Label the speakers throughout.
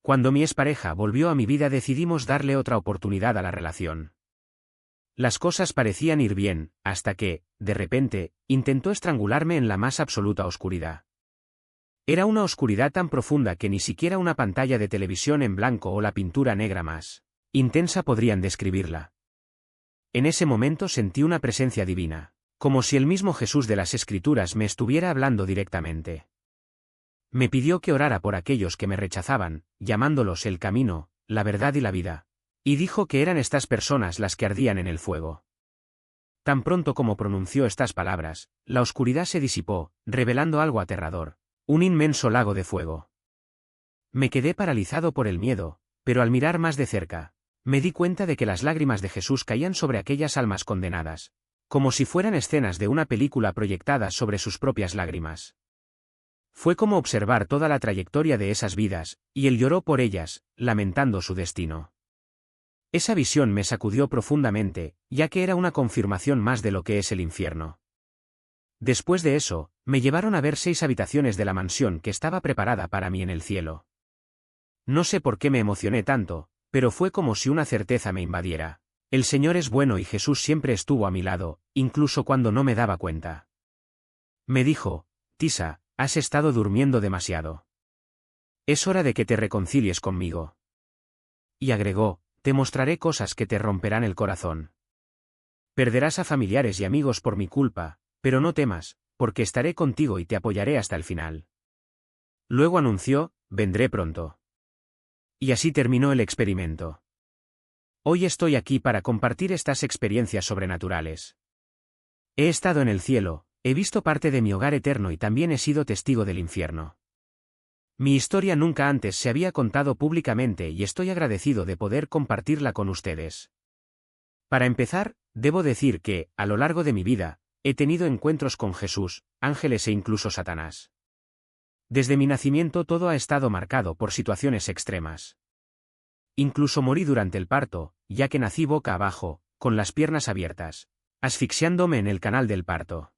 Speaker 1: Cuando mi expareja volvió a mi vida decidimos darle otra oportunidad a la relación. Las cosas parecían ir bien, hasta que, de repente, intentó estrangularme en la más absoluta oscuridad. Era una oscuridad tan profunda que ni siquiera una pantalla de televisión en blanco o la pintura negra más intensa podrían describirla. En ese momento sentí una presencia divina, como si el mismo Jesús de las Escrituras me estuviera hablando directamente. Me pidió que orara por aquellos que me rechazaban, llamándolos el camino, la verdad y la vida. Y dijo que eran estas personas las que ardían en el fuego. Tan pronto como pronunció estas palabras, la oscuridad se disipó, revelando algo aterrador, un inmenso lago de fuego. Me quedé paralizado por el miedo, pero al mirar más de cerca, me di cuenta de que las lágrimas de Jesús caían sobre aquellas almas condenadas, como si fueran escenas de una película proyectadas sobre sus propias lágrimas. Fue como observar toda la trayectoria de esas vidas, y él lloró por ellas, lamentando su destino. Esa visión me sacudió profundamente, ya que era una confirmación más de lo que es el infierno. Después de eso, me llevaron a ver 6 habitaciones de la mansión que estaba preparada para mí en el cielo. No sé por qué me emocioné tanto, pero fue como si una certeza me invadiera. El Señor es bueno y Jesús siempre estuvo a mi lado, incluso cuando no me daba cuenta. Me dijo: Tisa, has estado durmiendo demasiado. Es hora de que te reconcilies conmigo. Y agregó: te mostraré cosas que te romperán el corazón. Perderás a familiares y amigos por mi culpa, pero no temas, porque estaré contigo y te apoyaré hasta el final. Luego anunció: vendré pronto. Y así terminó el experimento. Hoy estoy aquí para compartir estas experiencias sobrenaturales. He estado en el cielo, he visto parte de mi hogar eterno y también he sido testigo del infierno. Mi historia nunca antes se había contado públicamente y estoy agradecido de poder compartirla con ustedes. Para empezar, debo decir que, a lo largo de mi vida, he tenido encuentros con Jesús, ángeles e incluso Satanás. Desde mi nacimiento todo ha estado marcado por situaciones extremas. Incluso morí durante el parto, ya que nací boca abajo, con las piernas abiertas, asfixiándome en el canal del parto.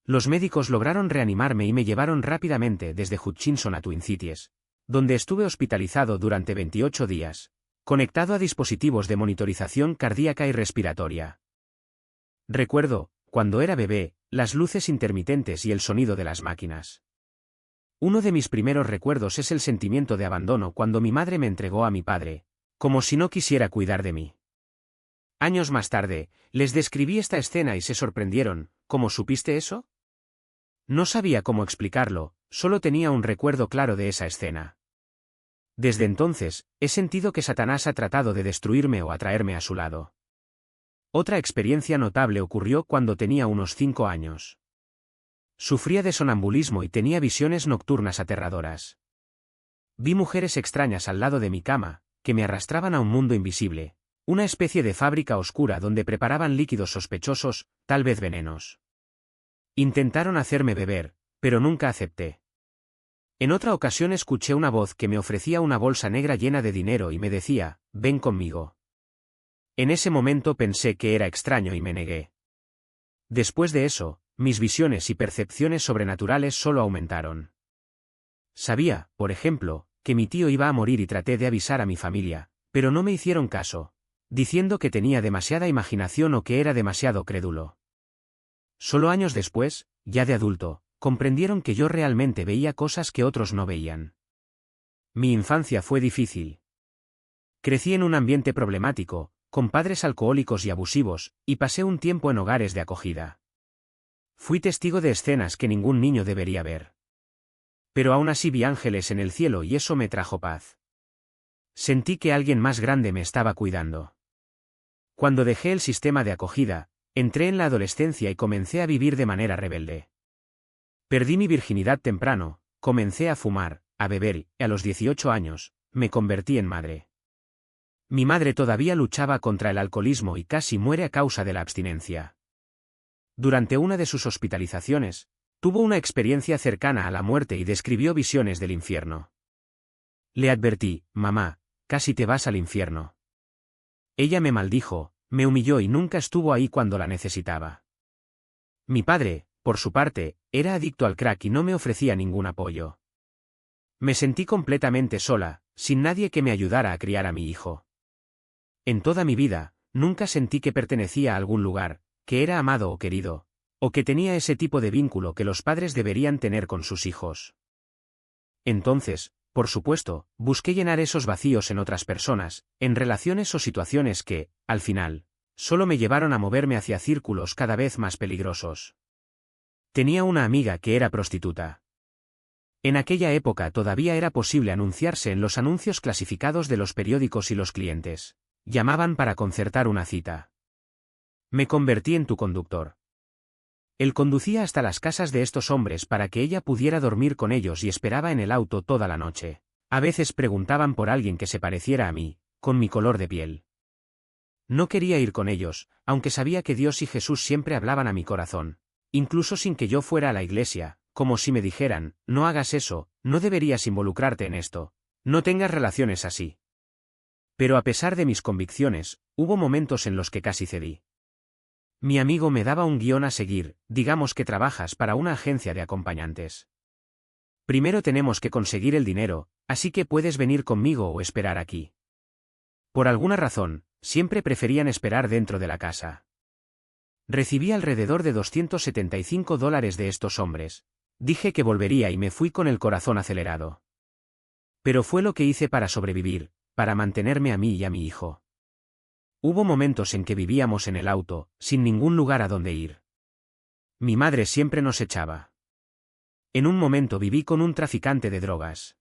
Speaker 1: Los médicos lograron reanimarme y me llevaron rápidamente desde Hutchinson a Twin Cities, donde estuve hospitalizado durante 28 días, conectado a dispositivos de monitorización cardíaca y respiratoria. Recuerdo, cuando era bebé, las luces intermitentes y el sonido de las máquinas. Uno de mis primeros recuerdos es el sentimiento de abandono cuando mi madre me entregó a mi padre, como si no quisiera cuidar de mí. Años más tarde, les describí esta escena y se sorprendieron: ¿cómo supiste eso? No sabía cómo explicarlo, solo tenía un recuerdo claro de esa escena. Desde entonces, he sentido que Satanás ha tratado de destruirme o atraerme a su lado. Otra experiencia notable ocurrió cuando tenía unos 5 años. Sufría de sonambulismo y tenía visiones nocturnas aterradoras. Vi mujeres extrañas al lado de mi cama, que me arrastraban a un mundo invisible, una especie de fábrica oscura donde preparaban líquidos sospechosos, tal vez venenos. Intentaron hacerme beber, pero nunca acepté. En otra ocasión escuché una voz que me ofrecía una bolsa negra llena de dinero y me decía: ven conmigo. En ese momento pensé que era extraño y me negué. Después de eso, mis visiones y percepciones sobrenaturales solo aumentaron. Sabía, por ejemplo, que mi tío iba a morir y traté de avisar a mi familia, pero no me hicieron caso, diciendo que tenía demasiada imaginación o que era demasiado crédulo. Solo años después, ya de adulto, comprendieron que yo realmente veía cosas que otros no veían. Mi infancia fue difícil. Crecí en un ambiente problemático, con padres alcohólicos y abusivos, y pasé un tiempo en hogares de acogida. Fui testigo de escenas que ningún niño debería ver. Pero aún así vi ángeles en el cielo y eso me trajo paz. Sentí que alguien más grande me estaba cuidando. Cuando dejé el sistema de acogida, entré en la adolescencia y comencé a vivir de manera rebelde. Perdí mi virginidad temprano, comencé a fumar, a beber y, a los 18 años, me convertí en madre. Mi madre todavía luchaba contra el alcoholismo y casi muere a causa de la abstinencia. Durante una de sus hospitalizaciones, tuvo una experiencia cercana a la muerte y describió visiones del infierno. Le advertí: mamá, casi te vas al infierno. Ella me maldijo, me humilló y nunca estuvo ahí cuando la necesitaba. Mi padre, por su parte, era adicto al crack y no me ofrecía ningún apoyo. Me sentí completamente sola, sin nadie que me ayudara a criar a mi hijo. En toda mi vida, nunca sentí que pertenecía a algún lugar, que era amado o querido, o que tenía ese tipo de vínculo que los padres deberían tener con sus hijos. Entonces, por supuesto, busqué llenar esos vacíos en otras personas, en relaciones o situaciones que, al final, solo me llevaron a moverme hacia círculos cada vez más peligrosos. Tenía una amiga que era prostituta. En aquella época todavía era posible anunciarse en los anuncios clasificados de los periódicos y los clientes llamaban para concertar una cita. Me convertí en tu conductor. Él conducía hasta las casas de estos hombres para que ella pudiera dormir con ellos y esperaba en el auto toda la noche. A veces preguntaban por alguien que se pareciera a mí, con mi color de piel. No quería ir con ellos, aunque sabía que Dios y Jesús siempre hablaban a mi corazón, incluso sin que yo fuera a la iglesia, como si me dijeran, no hagas eso, no deberías involucrarte en esto, no tengas relaciones así. Pero a pesar de mis convicciones, hubo momentos en los que casi cedí. Mi amigo me daba un guión a seguir, digamos que trabajas para una agencia de acompañantes. Primero tenemos que conseguir el dinero, así que puedes venir conmigo o esperar aquí. Por alguna razón, siempre preferían esperar dentro de la casa. Recibí alrededor de $275 de estos hombres. Dije que volvería y me fui con el corazón acelerado. Pero fue lo que hice para sobrevivir, para mantenerme a mí y a mi hijo. Hubo momentos en que vivíamos en el auto, sin ningún lugar a donde ir. Mi madre siempre nos echaba. En un momento viví con un traficante de drogas.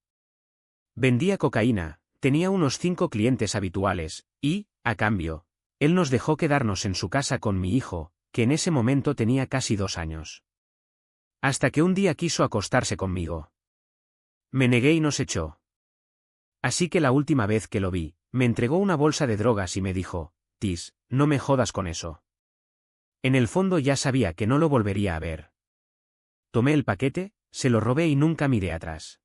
Speaker 1: Vendía cocaína, tenía unos 5 clientes habituales, y, a cambio, él nos dejó quedarnos en su casa con mi hijo, que en ese momento tenía casi 2 años. Hasta que un día quiso acostarse conmigo. Me negué y nos echó. Así que la última vez que lo vi, me entregó una bolsa de drogas y me dijo, Tis, no me jodas con eso. En el fondo ya sabía que no lo volvería a ver. Tomé el paquete, se lo robé y nunca miré atrás.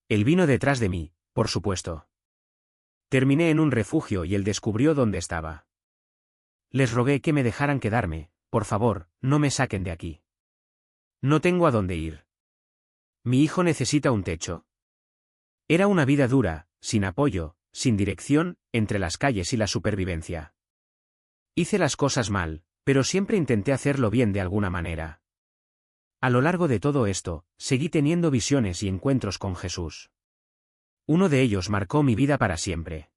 Speaker 1: Él vino detrás de mí, por supuesto. Terminé en un refugio y él descubrió dónde estaba. Les rogué que me dejaran quedarme, por favor, no me saquen de aquí. No tengo a dónde ir. Mi hijo necesita un techo. Era una vida dura, sin apoyo, sin dirección, entre las calles y la supervivencia. Hice las cosas mal, pero siempre intenté hacerlo bien de alguna manera. A lo largo de todo esto, seguí teniendo visiones y encuentros con Jesús. Uno de ellos marcó mi vida para siempre.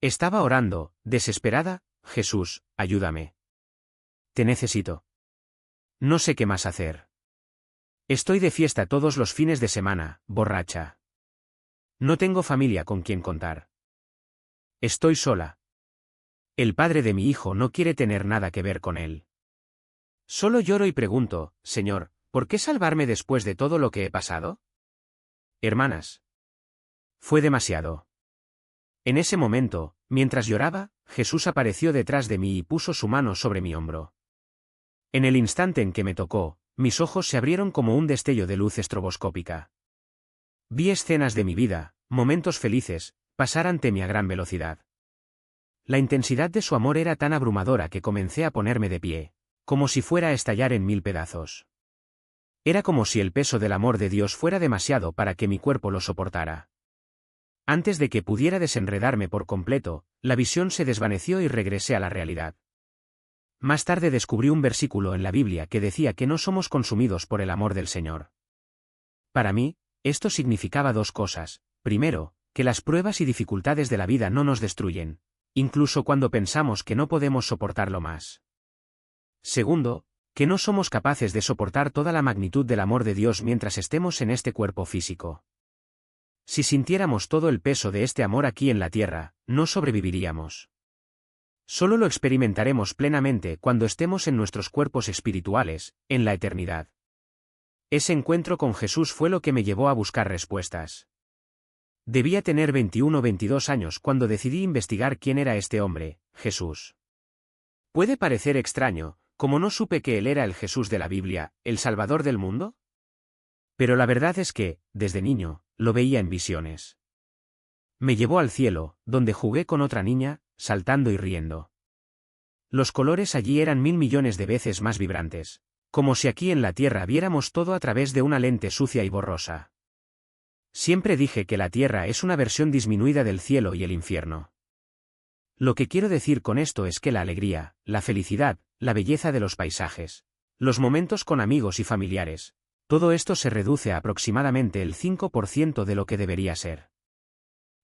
Speaker 1: Estaba orando, desesperada, Jesús, ayúdame. Te necesito. No sé qué más hacer. Estoy de fiesta todos los fines de semana, borracha. No tengo familia con quien contar. Estoy sola. El padre de mi hijo no quiere tener nada que ver con él. Solo lloro y pregunto, Señor, ¿por qué salvarme después de todo lo que he pasado? Hermanas. Fue demasiado. En ese momento, mientras lloraba, Jesús apareció detrás de mí y puso su mano sobre mi hombro. En el instante en que me tocó, mis ojos se abrieron como un destello de luz estroboscópica. Vi escenas de mi vida, momentos felices, pasar ante mí a gran velocidad. La intensidad de su amor era tan abrumadora que comencé a ponerme de pie, como si fuera a estallar en 1000 pedazos. Era como si el peso del amor de Dios fuera demasiado para que mi cuerpo lo soportara. Antes de que pudiera desenredarme por completo, la visión se desvaneció y regresé a la realidad. Más tarde descubrí un versículo en la Biblia que decía que no somos consumidos por el amor del Señor. Para mí, esto significaba 2 cosas. Primero, que las pruebas y dificultades de la vida no nos destruyen, incluso cuando pensamos que no podemos soportarlo más. Segundo, que no somos capaces de soportar toda la magnitud del amor de Dios mientras estemos en este cuerpo físico. Si sintiéramos todo el peso de este amor aquí en la tierra, no sobreviviríamos. Solo lo experimentaremos plenamente cuando estemos en nuestros cuerpos espirituales, en la eternidad. Ese encuentro con Jesús fue lo que me llevó a buscar respuestas. Debía tener 21 o 22 años cuando decidí investigar quién era este hombre, Jesús. Puede parecer extraño, como no supe que él era el Jesús de la Biblia, el Salvador del mundo. Pero la verdad es que, desde niño, lo veía en visiones. Me llevó al cielo, donde jugué con otra niña, saltando y riendo. Los colores allí eran 1000 millones de veces más vibrantes, como si aquí en la tierra viéramos todo a través de una lente sucia y borrosa. Siempre dije que la Tierra es una versión disminuida del cielo y el infierno. Lo que quiero decir con esto es que la alegría, la felicidad, la belleza de los paisajes, los momentos con amigos y familiares, todo esto se reduce a aproximadamente el 5% de lo que debería ser.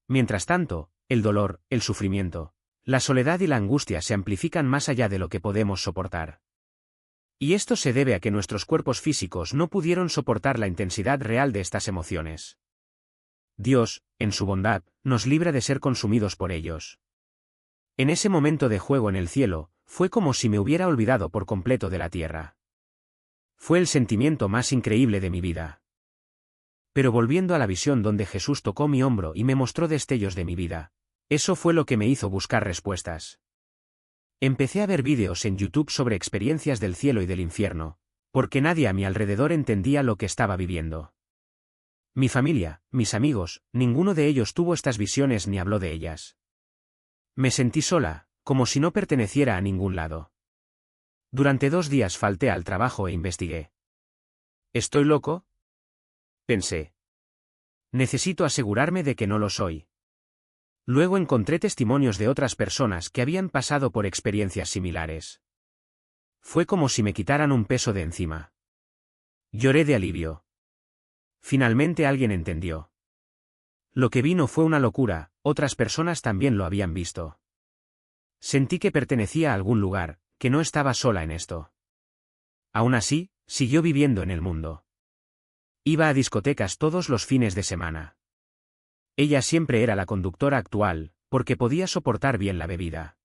Speaker 1: Mientras tanto, el dolor, el sufrimiento, la soledad y la angustia se amplifican más allá de lo que podemos soportar. Y esto se debe a que nuestros cuerpos físicos no pudieron soportar la intensidad real de estas emociones. Dios, en su bondad, nos libra de ser consumidos por ellos. En ese momento de juego en el cielo, fue como si me hubiera olvidado por completo de la tierra. Fue el sentimiento más increíble de mi vida. Pero volviendo a la visión donde Jesús tocó mi hombro y me mostró destellos de mi vida, eso fue lo que me hizo buscar respuestas. Empecé a ver vídeos en YouTube sobre experiencias del cielo y del infierno, porque nadie a mi alrededor entendía lo que estaba viviendo. Mi familia, mis amigos, ninguno de ellos tuvo estas visiones ni habló de ellas. Me sentí sola, como si no perteneciera a ningún lado. Durante 2 días falté al trabajo e investigué. ¿Estoy loco?, pensé. Necesito asegurarme de que no lo soy. Luego encontré testimonios de otras personas que habían pasado por experiencias similares. Fue como si me quitaran un peso de encima. Lloré de alivio. Finalmente alguien entendió. Lo que vi no fue una locura, otras personas también lo habían visto. Sentí que pertenecía a algún lugar, que no estaba sola en esto. Aún así, siguió viviendo en el mundo. Iba a discotecas todos los fines de semana. Ella siempre era la conductora actual, porque podía soportar bien la bebida.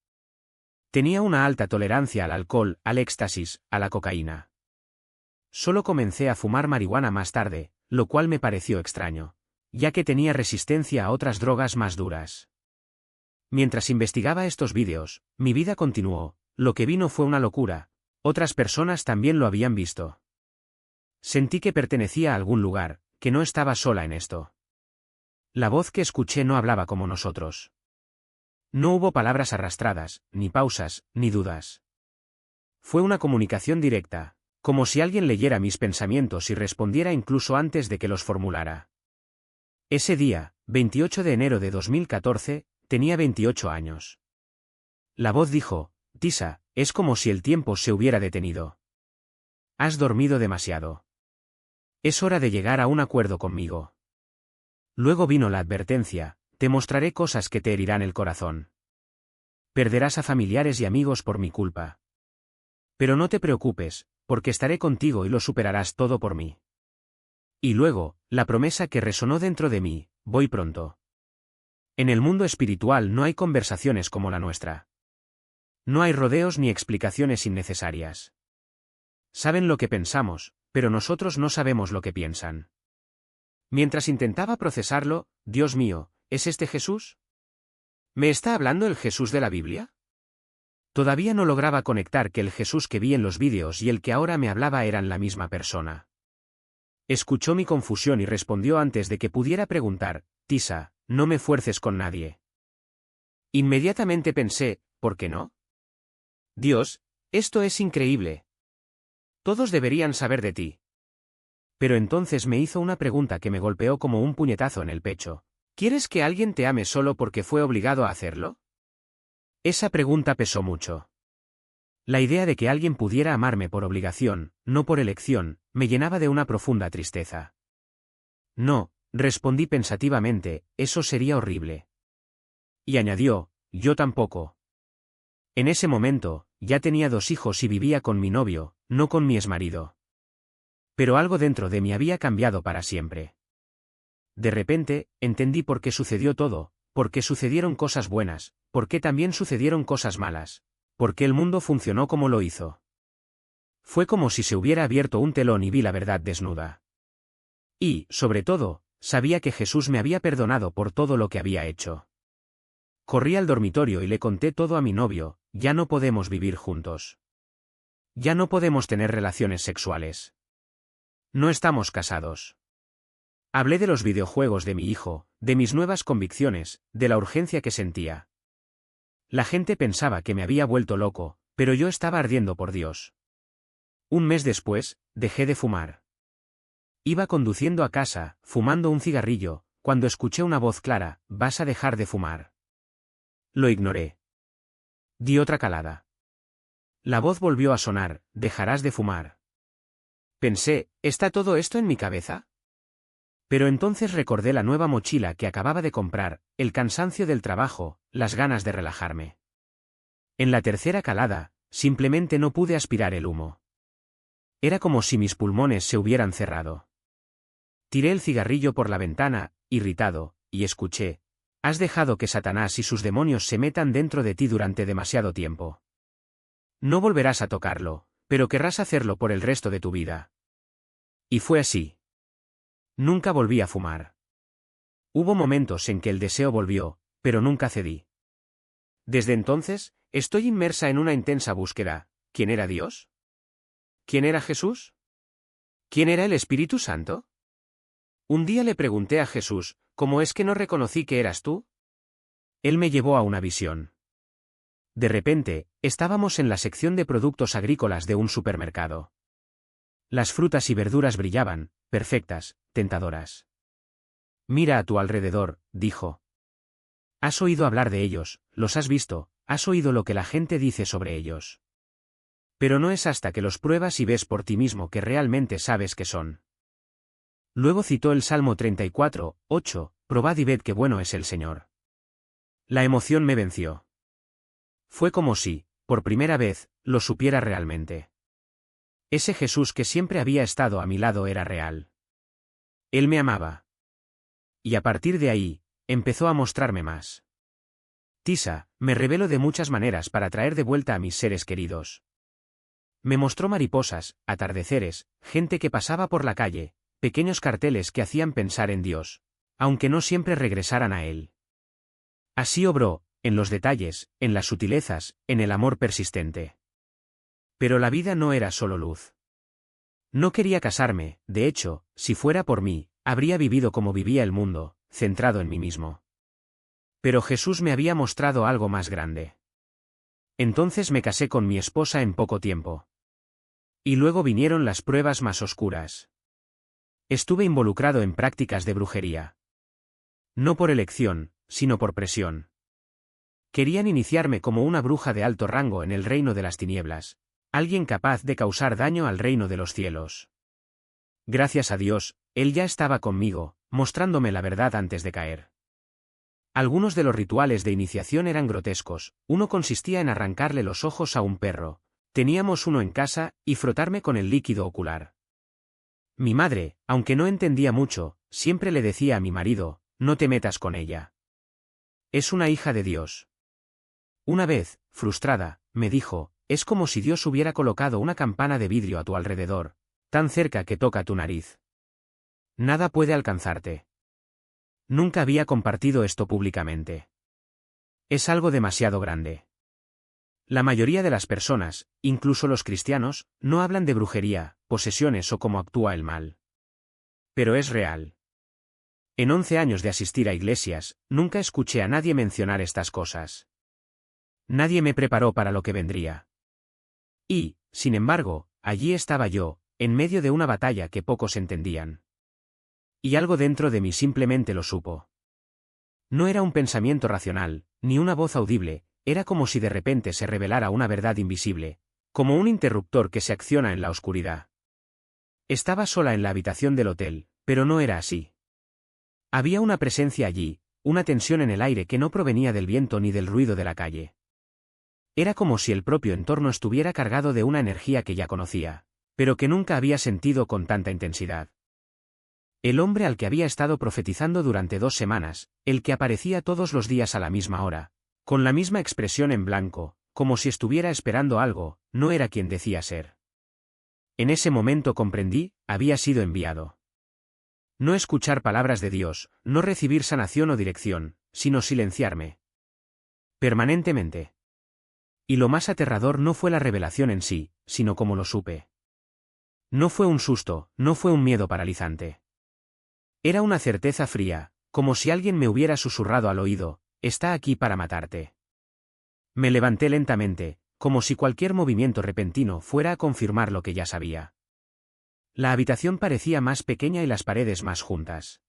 Speaker 1: Tenía una alta tolerancia al alcohol, al éxtasis, a la cocaína. Solo comencé a fumar marihuana más tarde, lo cual me pareció extraño, ya que tenía resistencia a otras drogas más duras. Mientras investigaba estos vídeos, mi vida continuó, lo que vi no fue una locura, otras personas también lo habían visto. Sentí que pertenecía a algún lugar, que no estaba sola en esto. La voz que escuché no hablaba como nosotros. No hubo palabras arrastradas, ni pausas, ni dudas. Fue una comunicación directa, como si alguien leyera mis pensamientos y respondiera incluso antes de que los formulara. Ese día, 28 de enero de 2014, tenía 28 años. La voz dijo: Tisa, es como si el tiempo se hubiera detenido. Has dormido demasiado. Es hora de llegar a un acuerdo conmigo. Luego vino la advertencia: te mostraré cosas que te herirán el corazón. Perderás a familiares y amigos por mi culpa. Pero no te preocupes, porque estaré contigo y lo superarás todo por mí. Y luego, la promesa que resonó dentro de mí: voy pronto. En el mundo espiritual no hay conversaciones como la nuestra. No hay rodeos ni explicaciones innecesarias. Saben lo que pensamos, pero nosotros no sabemos lo que piensan. Mientras intentaba procesarlo, Dios mío, ¿es este Jesús? ¿Me está hablando el Jesús de la Biblia? Todavía no lograba conectar que el Jesús que vi en los vídeos y el que ahora me hablaba eran la misma persona. Escuchó mi confusión y respondió antes de que pudiera preguntar: Tisa, no me fuerces con nadie. Inmediatamente pensé: ¿por qué no? Dios, esto es increíble. Todos deberían saber de ti. Pero entonces me hizo una pregunta que me golpeó como un puñetazo en el pecho. ¿Quieres que alguien te ame solo porque fue obligado a hacerlo? Esa pregunta pesó mucho. La idea de que alguien pudiera amarme por obligación, no por elección, me llenaba de una profunda tristeza. No, respondí pensativamente, eso sería horrible. Y añadió: yo tampoco. En ese momento, ya tenía 2 hijos y vivía con mi novio, no con mi exmarido. Pero algo dentro de mí había cambiado para siempre. De repente, entendí por qué sucedió todo, por qué sucedieron cosas buenas, por qué también sucedieron cosas malas, por qué el mundo funcionó como lo hizo. Fue como si se hubiera abierto un telón y vi la verdad desnuda. Y, sobre todo, sabía que Jesús me había perdonado por todo lo que había hecho. Corrí al dormitorio y le conté todo a mi novio: ya no podemos vivir juntos. Ya no podemos tener relaciones sexuales. No estamos casados. Hablé de los videojuegos de mi hijo, de mis nuevas convicciones, de la urgencia que sentía. La gente pensaba que me había vuelto loco, pero yo estaba ardiendo por Dios. Un mes después, dejé de fumar. Iba conduciendo a casa, fumando un cigarrillo, cuando escuché una voz clara: «¿Vas a dejar de fumar?». Lo ignoré. Di otra calada. La voz volvió a sonar: «¿Dejarás de fumar?». Pensé: ¿está todo esto en mi cabeza? Pero entonces recordé la nueva mochila que acababa de comprar, el cansancio del trabajo, las ganas de relajarme. En la tercera calada, simplemente no pude aspirar el humo. Era como si mis pulmones se hubieran cerrado. Tiré el cigarrillo por la ventana, irritado, y escuché: «Has dejado que Satanás y sus demonios se metan dentro de ti durante demasiado tiempo. No volverás a tocarlo, pero querrás hacerlo por el resto de tu vida». Y fue así. Nunca volví a fumar. Hubo momentos en que el deseo volvió, pero nunca cedí. Desde entonces, estoy inmersa en una intensa búsqueda. ¿Quién era Dios? ¿Quién era Jesús? ¿Quién era el Espíritu Santo? Un día le pregunté a Jesús: ¿cómo es que no reconocí que eras tú? Él me llevó a una visión. De repente, estábamos en la sección de productos agrícolas de un supermercado. Las frutas y verduras brillaban, perfectas, tentadoras. «Mira a tu alrededor», dijo. «Has oído hablar de ellos, los has visto, has oído lo que la gente dice sobre ellos. Pero no es hasta que los pruebas y ves por ti mismo que realmente sabes qué son». Luego citó el Salmo 34, 8, «Probad y ved qué bueno es el Señor». La emoción me venció. Fue como si, por primera vez, lo supiera realmente. Ese Jesús que siempre había estado a mi lado era real. Él me amaba. Y a partir de ahí, empezó a mostrarme más. Tisa, me reveló de muchas maneras para traer de vuelta a mis seres queridos. Me mostró mariposas, atardeceres, gente que pasaba por la calle, pequeños carteles que hacían pensar en Dios, aunque no siempre regresaran a Él. Así obró, en los detalles, en las sutilezas, en el amor persistente. Pero la vida no era solo luz. No quería casarme, de hecho, si fuera por mí, habría vivido como vivía el mundo, centrado en mí mismo. Pero Jesús me había mostrado algo más grande. Entonces me casé con mi esposa en poco tiempo. Y luego vinieron las pruebas más oscuras. Estuve involucrado en prácticas de brujería. No por elección, sino por presión. Querían iniciarme como una bruja de alto rango en el reino de las tinieblas, alguien capaz de causar daño al reino de los cielos. Gracias a Dios, Él ya estaba conmigo, mostrándome la verdad antes de caer. Algunos de los rituales de iniciación eran grotescos. Uno consistía en arrancarle los ojos a un perro. Teníamos uno en casa, y frotarme con el líquido ocular. Mi madre, aunque no entendía mucho, siempre le decía a mi marido: «No te metas con ella. Es una hija de Dios». Una vez, frustrada, me dijo: «Es como si Dios hubiera colocado una campana de vidrio a tu alrededor, tan cerca que toca tu nariz. Nada puede alcanzarte». Nunca había compartido esto públicamente. Es algo demasiado grande. La mayoría de las personas, incluso los cristianos, no hablan de brujería, posesiones o cómo actúa el mal. Pero es real. En 11 años de asistir a iglesias, nunca escuché a nadie mencionar estas cosas. Nadie me preparó para lo que vendría. Y, sin embargo, allí estaba yo, en medio de una batalla que pocos entendían. Y algo dentro de mí simplemente lo supo. No era un pensamiento racional, ni una voz audible, era como si de repente se revelara una verdad invisible, como un interruptor que se acciona en la oscuridad. Estaba sola en la habitación del hotel, pero no era así. Había una presencia allí, una tensión en el aire que no provenía del viento ni del ruido de la calle. Era como si el propio entorno estuviera cargado de una energía que ya conocía, pero que nunca había sentido con tanta intensidad. El hombre al que había estado profetizando durante 2 semanas, el que aparecía todos los días a la misma hora, con la misma expresión en blanco, como si estuviera esperando algo, no era quien decía ser. En ese momento comprendí: había sido enviado. No escuchar palabras de Dios, no recibir sanación o dirección, sino silenciarme. Permanentemente. Y lo más aterrador no fue la revelación en sí, sino cómo lo supe. No fue un susto, no fue un miedo paralizante. Era una certeza fría, como si alguien me hubiera susurrado al oído: «Está aquí para matarte». Me levanté lentamente, como si cualquier movimiento repentino fuera a confirmar lo que ya sabía. La habitación parecía más pequeña y las paredes más juntas.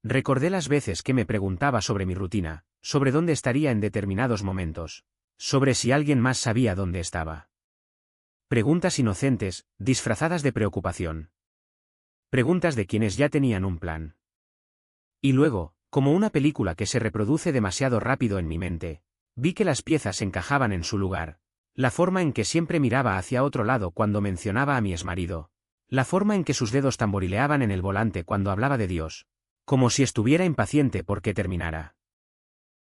Speaker 1: Recordé las veces que me preguntaba sobre mi rutina, sobre dónde estaría en determinados momentos, sobre si alguien más sabía dónde estaba. Preguntas inocentes, disfrazadas de preocupación. Preguntas de quienes ya tenían un plan. Y luego, como una película que se reproduce demasiado rápido en mi mente, vi que las piezas encajaban en su lugar. La forma en que siempre miraba hacia otro lado cuando mencionaba a mi exmarido. La forma en que sus dedos tamborileaban en el volante cuando hablaba de Dios. Como si estuviera impaciente porque terminara.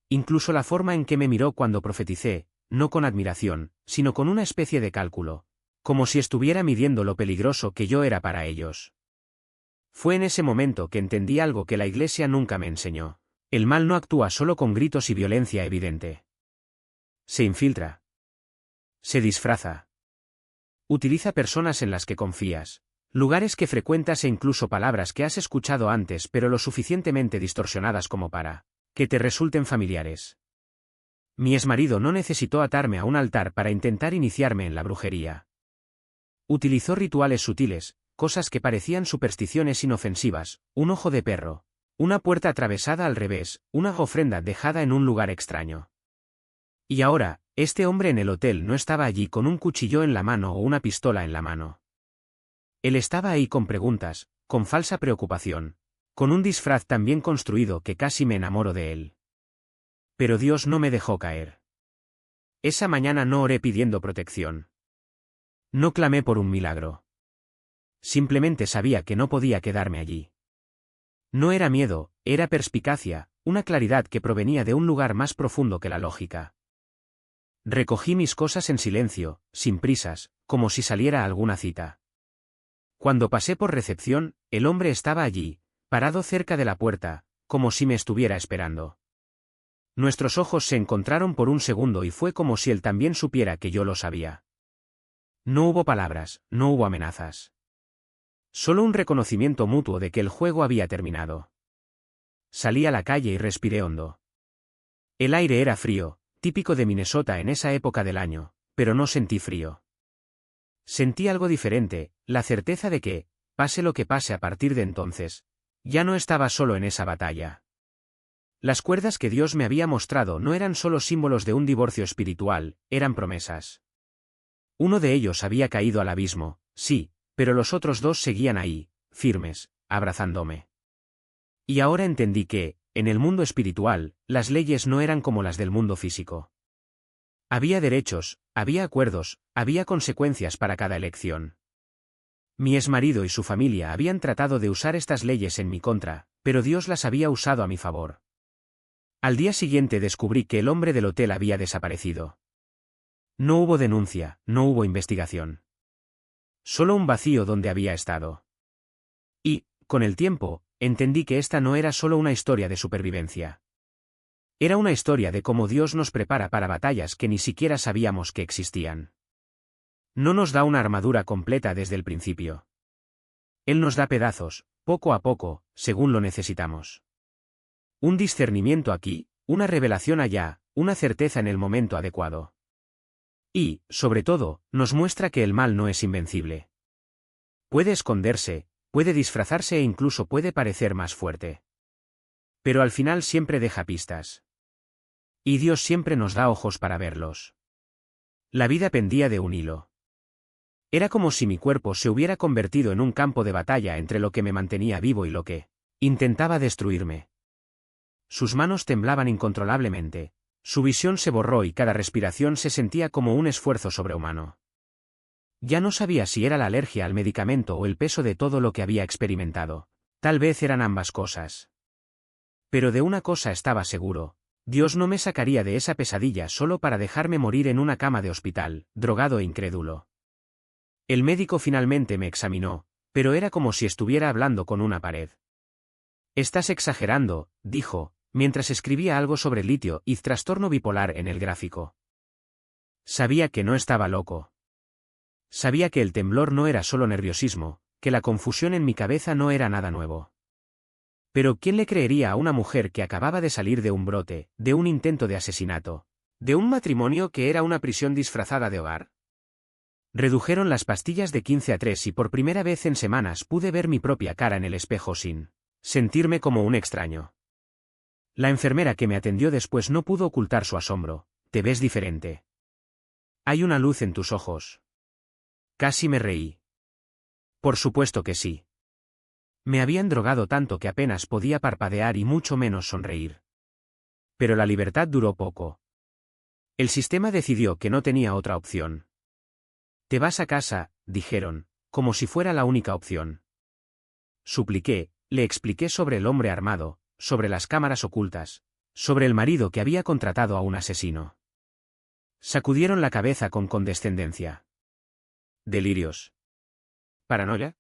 Speaker 1: Incluso la forma en que me miró cuando profeticé, no con admiración, sino con una especie de cálculo. Como si estuviera midiendo lo peligroso que yo era para ellos. Fue en ese momento que entendí algo que la Iglesia nunca me enseñó. El mal no actúa solo con gritos y violencia evidente. Se infiltra. Se disfraza. Utiliza personas en las que confías, lugares que frecuentas e incluso palabras que has escuchado antes pero lo suficientemente distorsionadas como para que te resulten familiares. Mi exmarido no necesitó atarme a un altar para intentar iniciarme en la brujería. Utilizó rituales sutiles, cosas que parecían supersticiones inofensivas, un ojo de perro, una puerta atravesada al revés, una ofrenda dejada en un lugar extraño. Y ahora, este hombre en el hotel no estaba allí con un cuchillo en la mano o una pistola en la mano. Él estaba ahí con preguntas, con falsa preocupación, con un disfraz tan bien construido que casi me enamoro de él. Pero Dios no me dejó caer. Esa mañana no oré pidiendo protección. No clamé por un milagro. Simplemente sabía que no podía quedarme allí. No era miedo, era perspicacia, una claridad que provenía de un lugar más profundo que la lógica. Recogí mis cosas en silencio, sin prisas, como si saliera a alguna cita. Cuando pasé por recepción, el hombre estaba allí, parado cerca de la puerta, como si me estuviera esperando. Nuestros ojos se encontraron por un segundo y fue como si él también supiera que yo lo sabía. No hubo palabras, no hubo amenazas. Solo un reconocimiento mutuo de que el juego había terminado. Salí a la calle y respiré hondo. El aire era frío, típico de Minnesota en esa época del año, pero no sentí frío. Sentí algo diferente, la certeza de que, pase lo que pase a partir de entonces, ya no estaba solo en esa batalla. Las cuerdas que Dios me había mostrado no eran solo símbolos de un divorcio espiritual, eran promesas. Uno de ellos había caído al abismo, sí, pero los otros dos seguían ahí, firmes, abrazándome. Y ahora entendí que, en el mundo espiritual, las leyes no eran como las del mundo físico. Había derechos, había acuerdos, había consecuencias para cada elección. Mi exmarido y su familia habían tratado de usar estas leyes en mi contra, pero Dios las había usado a mi favor. Al día siguiente descubrí que el hombre del hotel había desaparecido. No hubo denuncia, no hubo investigación. Solo un vacío donde había estado. Y, con el tiempo, entendí que esta no era solo una historia de supervivencia. Era una historia de cómo Dios nos prepara para batallas que ni siquiera sabíamos que existían. No nos da una armadura completa desde el principio. Él nos da pedazos, poco a poco, según lo necesitamos. Un discernimiento aquí, una revelación allá, una certeza en el momento adecuado. Y, sobre todo, nos muestra que el mal no es invencible. Puede esconderse, puede disfrazarse e incluso puede parecer más fuerte. Pero al final siempre deja pistas. Y Dios siempre nos da ojos para verlos. La vida pendía de un hilo. Era como si mi cuerpo se hubiera convertido en un campo de batalla entre lo que me mantenía vivo y lo que intentaba destruirme. Sus manos temblaban incontrolablemente, su visión se borró y cada respiración se sentía como un esfuerzo sobrehumano. Ya no sabía si era la alergia al medicamento o el peso de todo lo que había experimentado. Tal vez eran ambas cosas. Pero de una cosa estaba seguro. Dios no me sacaría de esa pesadilla solo para dejarme morir en una cama de hospital, drogado e incrédulo. El médico finalmente me examinó, pero era como si estuviera hablando con una pared. Estás exagerando, dijo, mientras escribía algo sobre litio y trastorno bipolar en el gráfico. Sabía que no estaba loco. Sabía que el temblor no era solo nerviosismo, que la confusión en mi cabeza no era nada nuevo. Pero ¿quién le creería a una mujer que acababa de salir de un brote, de un intento de asesinato, de un matrimonio que era una prisión disfrazada de hogar? Redujeron las pastillas de 15 a 3 y por primera vez en semanas pude ver mi propia cara en el espejo sin sentirme como un extraño. La enfermera que me atendió después no pudo ocultar su asombro. «Te ves diferente. Hay una luz en tus ojos». Casi me reí. Por supuesto que sí. Me habían drogado tanto que apenas podía parpadear y mucho menos sonreír. Pero la libertad duró poco. El sistema decidió que no tenía otra opción. «Te vas a casa», dijeron, como si fuera la única opción. Supliqué, le expliqué sobre el hombre armado, sobre las cámaras ocultas, sobre el marido que había contratado a un asesino. Sacudieron la cabeza con condescendencia. ¿Delirios? ¿Paranoia?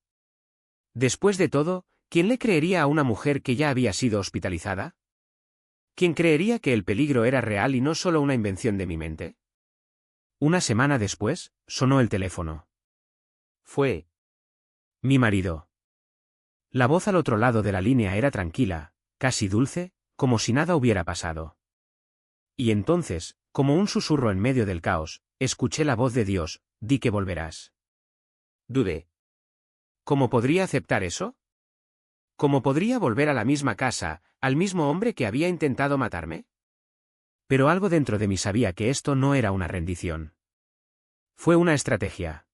Speaker 1: Después de todo, ¿quién le creería a una mujer que ya había sido hospitalizada? ¿Quién creería que el peligro era real y no solo una invención de mi mente? Una semana después, sonó el teléfono. Fue mi marido. La voz al otro lado de la línea era tranquila, casi dulce, como si nada hubiera pasado. Y entonces, como un susurro en medio del caos, escuché la voz de Dios: «Di que volverás». Dudé. ¿Cómo podría aceptar eso? ¿Cómo podría volver a la misma casa, al mismo hombre que había intentado matarme? Pero algo dentro de mí sabía que esto no era una rendición. Fue una estrategia.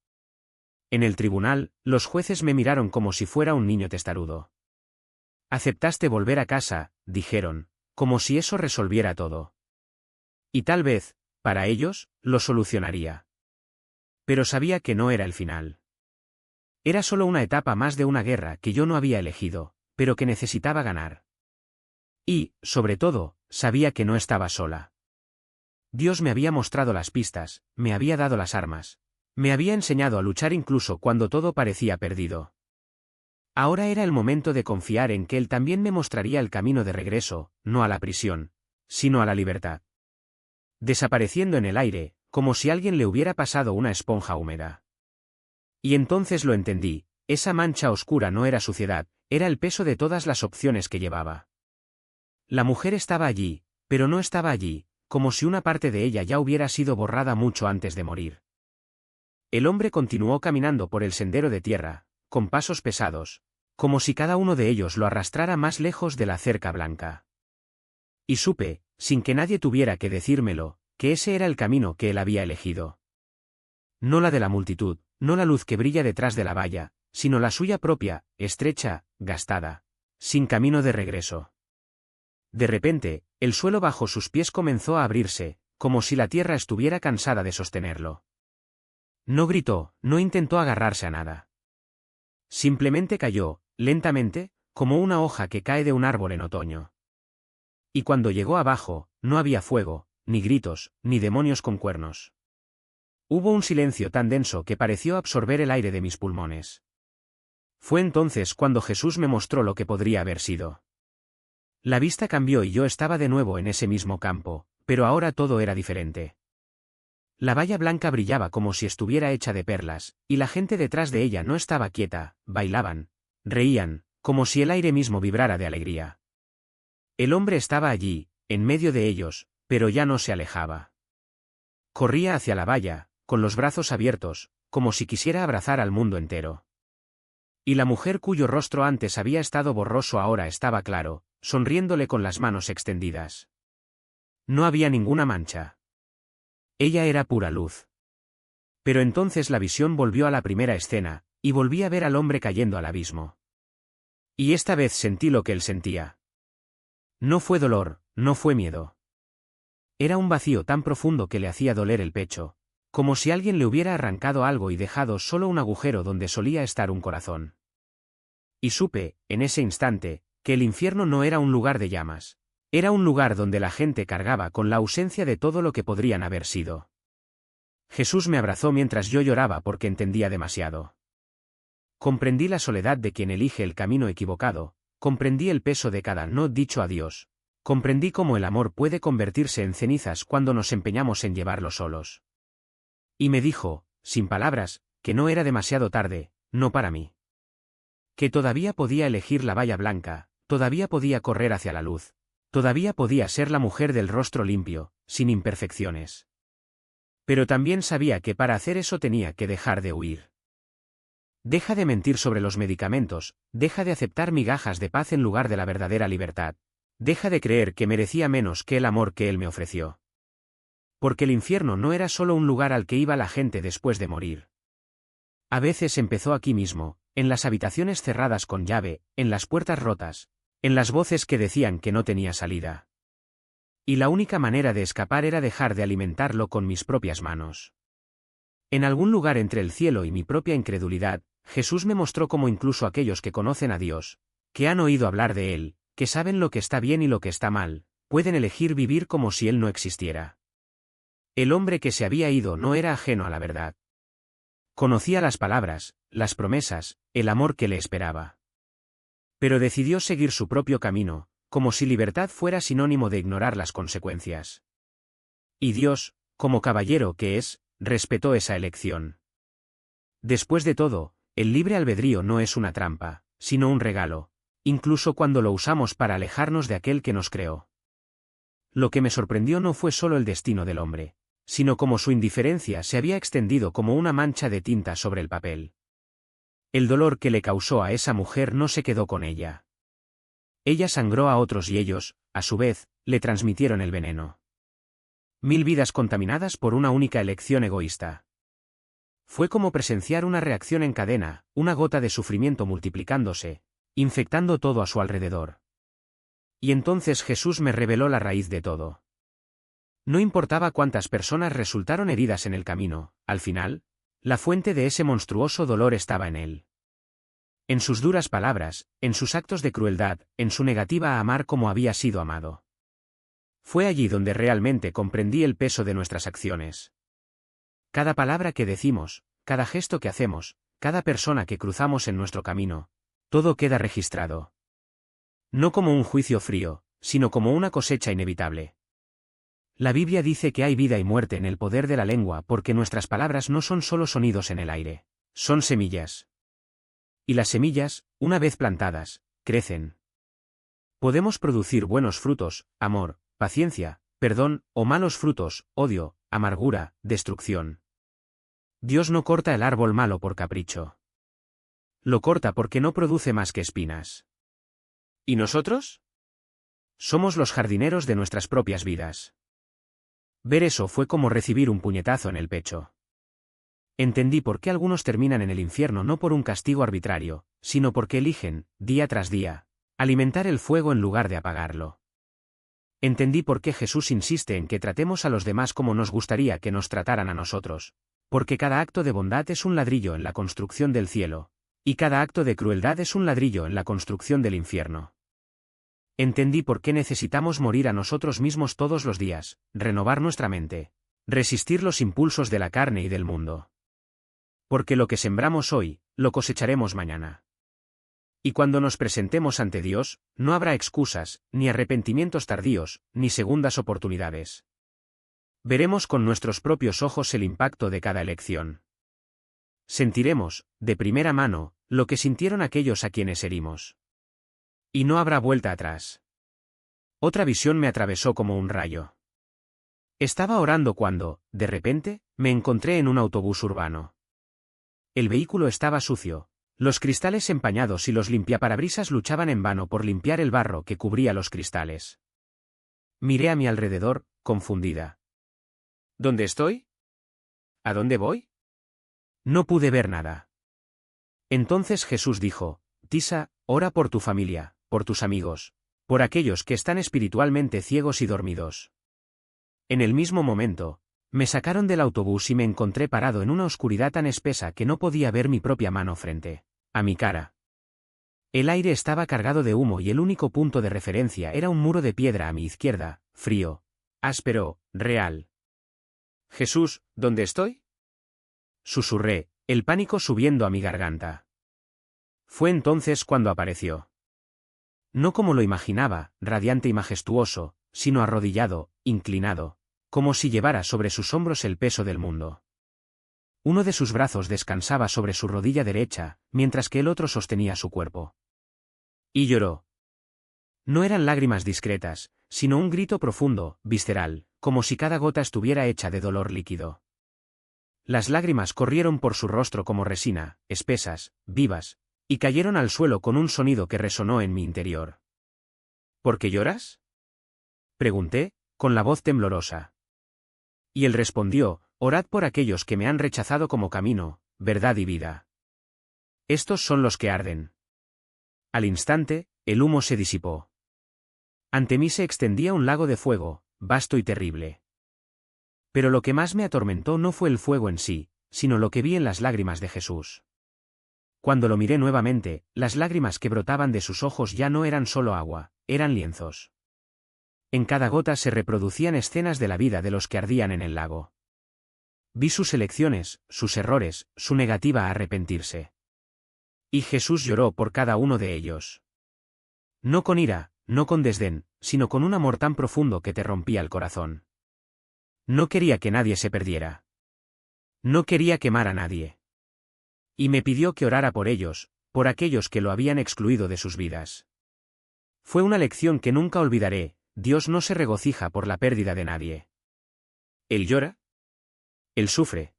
Speaker 1: En el tribunal, los jueces me miraron como si fuera un niño testarudo. «Aceptaste volver a casa», dijeron, como si eso resolviera todo. Y tal vez, para ellos, lo solucionaría. Pero sabía que no era el final. Era solo una etapa más de una guerra que yo no había elegido, pero que necesitaba ganar. Y, sobre todo, sabía que no estaba sola. Dios me había mostrado las pistas, me había dado las armas. Me había enseñado a luchar incluso cuando todo parecía perdido. Ahora era el momento de confiar en que Él también me mostraría el camino de regreso, no a la prisión, sino a la libertad. Desapareciendo en el aire, como si alguien le hubiera pasado una esponja húmeda. Y entonces lo entendí: esa mancha oscura no era suciedad, era el peso de todas las opciones que llevaba. La mujer estaba allí, pero no estaba allí, como si una parte de ella ya hubiera sido borrada mucho antes de morir. El hombre continuó caminando por el sendero de tierra, con pasos pesados, como si cada uno de ellos lo arrastrara más lejos de la cerca blanca. Y supe, sin que nadie tuviera que decírmelo, que ese era el camino que él había elegido. No la de la multitud, no la luz que brilla detrás de la valla, sino la suya propia, estrecha, gastada, sin camino de regreso. De repente, el suelo bajo sus pies comenzó a abrirse, como si la tierra estuviera cansada de sostenerlo. No gritó, no intentó agarrarse a nada. Simplemente cayó, lentamente, como una hoja que cae de un árbol en otoño. Y cuando llegó abajo, no había fuego, ni gritos, ni demonios con cuernos. Hubo un silencio tan denso que pareció absorber el aire de mis pulmones. Fue entonces cuando Jesús me mostró lo que podría haber sido. La vista cambió y yo estaba de nuevo en ese mismo campo, pero ahora todo era diferente. La valla blanca brillaba como si estuviera hecha de perlas, y la gente detrás de ella no estaba quieta, bailaban, reían, como si el aire mismo vibrara de alegría. El hombre estaba allí, en medio de ellos, pero ya no se alejaba. Corría hacia la valla, con los brazos abiertos, como si quisiera abrazar al mundo entero. Y la mujer cuyo rostro antes había estado borroso ahora estaba claro, sonriéndole con las manos extendidas. No había ninguna mancha. Ella era pura luz. Pero entonces la visión volvió a la primera escena, y volví a ver al hombre cayendo al abismo. Y esta vez sentí lo que él sentía. No fue dolor, no fue miedo. Era un vacío tan profundo que le hacía doler el pecho, como si alguien le hubiera arrancado algo y dejado solo un agujero donde solía estar un corazón. Y supe, en ese instante, que el infierno no era un lugar de llamas. Era un lugar donde la gente cargaba con la ausencia de todo lo que podrían haber sido. Jesús me abrazó mientras yo lloraba porque entendía demasiado. Comprendí la soledad de quien elige el camino equivocado, comprendí el peso de cada no dicho adiós, comprendí cómo el amor puede convertirse en cenizas cuando nos empeñamos en llevarlo solos. Y me dijo, sin palabras, que no era demasiado tarde, no para mí. Que todavía podía elegir la valla blanca, todavía podía correr hacia la luz. Todavía podía ser la mujer del rostro limpio, sin imperfecciones. Pero también sabía que para hacer eso tenía que dejar de huir. Deja de mentir sobre los medicamentos, deja de aceptar migajas de paz en lugar de la verdadera libertad. Deja de creer que merecía menos que el amor que él me ofreció. Porque el infierno no era solo un lugar al que iba la gente después de morir. A veces empezó aquí mismo, en las habitaciones cerradas con llave, en las puertas rotas, en las voces que decían que no tenía salida. Y la única manera de escapar era dejar de alimentarlo con mis propias manos. En algún lugar entre el cielo y mi propia incredulidad, Jesús me mostró cómo incluso aquellos que conocen a Dios, que han oído hablar de Él, que saben lo que está bien y lo que está mal, pueden elegir vivir como si Él no existiera. El hombre que se había ido no era ajeno a la verdad. Conocía las palabras, las promesas, el amor que le esperaba. Pero decidió seguir su propio camino, como si libertad fuera sinónimo de ignorar las consecuencias. Y Dios, como caballero que es, respetó esa elección. Después de todo, el libre albedrío no es una trampa, sino un regalo, incluso cuando lo usamos para alejarnos de aquel que nos creó. Lo que me sorprendió no fue solo el destino del hombre, sino cómo su indiferencia se había extendido como una mancha de tinta sobre el papel. El dolor que le causó a esa mujer no se quedó con ella. Ella sangró a otros y ellos, a su vez, le transmitieron el veneno. 1000 vidas contaminadas por una única elección egoísta. Fue como presenciar una reacción en cadena, una gota de sufrimiento multiplicándose, infectando todo a su alrededor. Y entonces Jesús me reveló la raíz de todo. No importaba cuántas personas resultaron heridas en el camino, al final, la fuente de ese monstruoso dolor estaba en él. En sus duras palabras, en sus actos de crueldad, en su negativa a amar como había sido amado. Fue allí donde realmente comprendí el peso de nuestras acciones. Cada palabra que decimos, cada gesto que hacemos, cada persona que cruzamos en nuestro camino, todo queda registrado. No como un juicio frío, sino como una cosecha inevitable. La Biblia dice que hay vida y muerte en el poder de la lengua porque nuestras palabras no son solo sonidos en el aire, son semillas. Y las semillas, una vez plantadas, crecen. Podemos producir buenos frutos, amor, paciencia, perdón, o malos frutos, odio, amargura, destrucción. Dios no corta el árbol malo por capricho. Lo corta porque no produce más que espinas. ¿Y nosotros? Somos los jardineros de nuestras propias vidas. Ver eso fue como recibir un puñetazo en el pecho. Entendí por qué algunos terminan en el infierno no por un castigo arbitrario, sino porque eligen, día tras día, alimentar el fuego en lugar de apagarlo. Entendí por qué Jesús insiste en que tratemos a los demás como nos gustaría que nos trataran a nosotros, porque cada acto de bondad es un ladrillo en la construcción del cielo, y cada acto de crueldad es un ladrillo en la construcción del infierno. Entendí por qué necesitamos morir a nosotros mismos todos los días, renovar nuestra mente, resistir los impulsos de la carne y del mundo. Porque lo que sembramos hoy, lo cosecharemos mañana. Y cuando nos presentemos ante Dios, no habrá excusas, ni arrepentimientos tardíos, ni segundas oportunidades. Veremos con nuestros propios ojos el impacto de cada elección. Sentiremos, de primera mano, lo que sintieron aquellos a quienes herimos. Y no habrá vuelta atrás. Otra visión me atravesó como un rayo. Estaba orando cuando, de repente, me encontré en un autobús urbano. El vehículo estaba sucio, los cristales empañados y los limpiaparabrisas luchaban en vano por limpiar el barro que cubría los cristales. Miré a mi alrededor, confundida. ¿Dónde estoy? ¿A dónde voy? No pude ver nada. Entonces Jesús dijo, Tisa, ora por tu familia, por tus amigos, por aquellos que están espiritualmente ciegos y dormidos. En el mismo momento, me sacaron del autobús y me encontré parado en una oscuridad tan espesa que no podía ver mi propia mano frente a mi cara. El aire estaba cargado de humo y el único punto de referencia era un muro de piedra a mi izquierda, frío, áspero, real. Jesús, ¿dónde estoy? Susurré, el pánico subiendo a mi garganta. Fue entonces cuando apareció. No como lo imaginaba, radiante y majestuoso, sino arrodillado, inclinado, como si llevara sobre sus hombros el peso del mundo. Uno de sus brazos descansaba sobre su rodilla derecha, mientras que el otro sostenía su cuerpo. Y lloró. No eran lágrimas discretas, sino un grito profundo, visceral, como si cada gota estuviera hecha de dolor líquido. Las lágrimas corrieron por su rostro como resina, espesas, vivas, y cayeron al suelo con un sonido que resonó en mi interior. ¿Por qué lloras?, pregunté, con la voz temblorosa. Y él respondió: orad por aquellos que me han rechazado como camino, verdad y vida. Estos son los que arden. Al instante, el humo se disipó. Ante mí se extendía un lago de fuego, vasto y terrible. Pero lo que más me atormentó no fue el fuego en sí, sino lo que vi en las lágrimas de Jesús. Cuando lo miré nuevamente, las lágrimas que brotaban de sus ojos ya no eran solo agua, eran lienzos. En cada gota se reproducían escenas de la vida de los que ardían en el lago. Vi sus elecciones, sus errores, su negativa a arrepentirse. Y Jesús lloró por cada uno de ellos. No con ira, no con desdén, sino con un amor tan profundo que te rompía el corazón. No quería que nadie se perdiera. No quería quemar a nadie. Y me pidió que orara por ellos, por aquellos que lo habían excluido de sus vidas. Fue una lección que nunca olvidaré: Dios no se regocija por la pérdida de nadie. Él llora. Él sufre.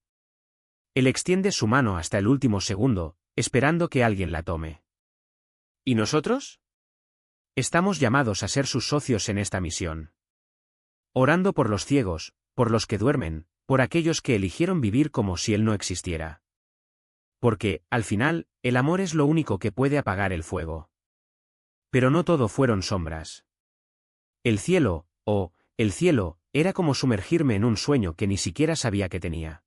Speaker 1: Él extiende su mano hasta el último segundo, esperando que alguien la tome. ¿Y nosotros? Estamos llamados a ser sus socios en esta misión. Orando por los ciegos, por los que duermen, por aquellos que eligieron vivir como si Él no existiera. Porque, al final, el amor es lo único que puede apagar el fuego. Pero no todo fueron sombras. El cielo, el cielo, era como sumergirme en un sueño que ni siquiera sabía que tenía.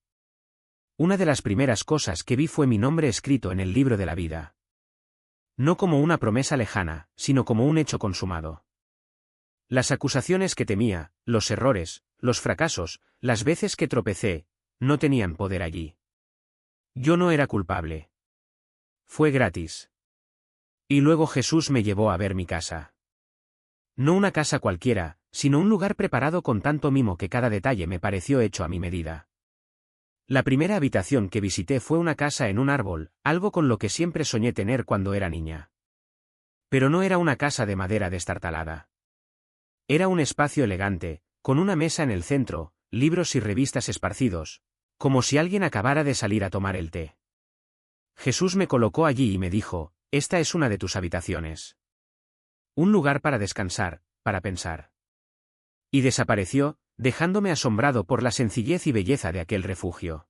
Speaker 1: Una de las primeras cosas que vi fue mi nombre escrito en el libro de la vida. No como una promesa lejana, sino como un hecho consumado. Las acusaciones que temía, los errores, los fracasos, las veces que tropecé, no tenían poder allí. Yo no era culpable. Fue gratis. Y luego Jesús me llevó a ver mi casa. No una casa cualquiera, sino un lugar preparado con tanto mimo que cada detalle me pareció hecho a mi medida. La primera habitación que visité fue una casa en un árbol, algo con lo que siempre soñé tener cuando era niña. Pero no era una casa de madera destartalada. Era un espacio elegante, con una mesa en el centro, libros y revistas esparcidos, como si alguien acabara de salir a tomar el té. Jesús me colocó allí y me dijo: esta es una de tus habitaciones. Un lugar para descansar, para pensar. Y desapareció, dejándome asombrado por la sencillez y belleza de aquel refugio.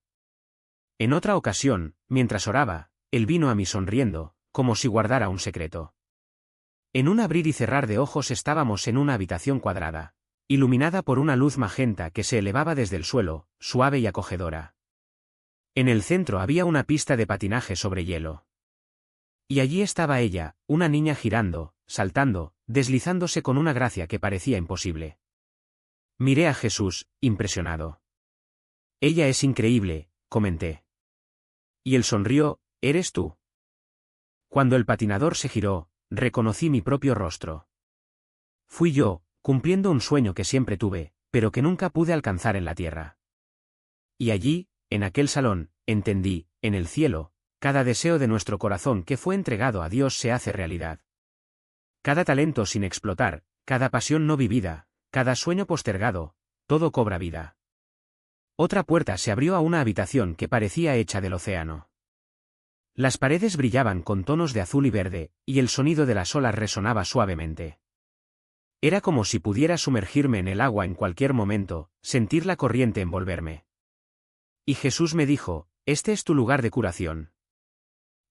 Speaker 1: En otra ocasión, mientras oraba, él vino a mí sonriendo, como si guardara un secreto. En un abrir y cerrar de ojos estábamos en una habitación cuadrada, iluminada por una luz magenta que se elevaba desde el suelo, suave y acogedora. En el centro había una pista de patinaje sobre hielo. Y allí estaba ella, una niña girando, saltando, deslizándose con una gracia que parecía imposible. Miré a Jesús, impresionado. Ella es increíble, comenté. Y él sonrió: ¿eres tú? Cuando el patinador se giró, reconocí mi propio rostro. Fui yo, cumpliendo un sueño que siempre tuve, pero que nunca pude alcanzar en la tierra. Y allí, en aquel salón, entendí: en el cielo, cada deseo de nuestro corazón que fue entregado a Dios se hace realidad. Cada talento sin explotar, cada pasión no vivida, cada sueño postergado, todo cobra vida. Otra puerta se abrió a una habitación que parecía hecha del océano. Las paredes brillaban con tonos de azul y verde, y el sonido de las olas resonaba suavemente. Era como si pudiera sumergirme en el agua en cualquier momento, sentir la corriente envolverme. Y Jesús me dijo: este es tu lugar de curación.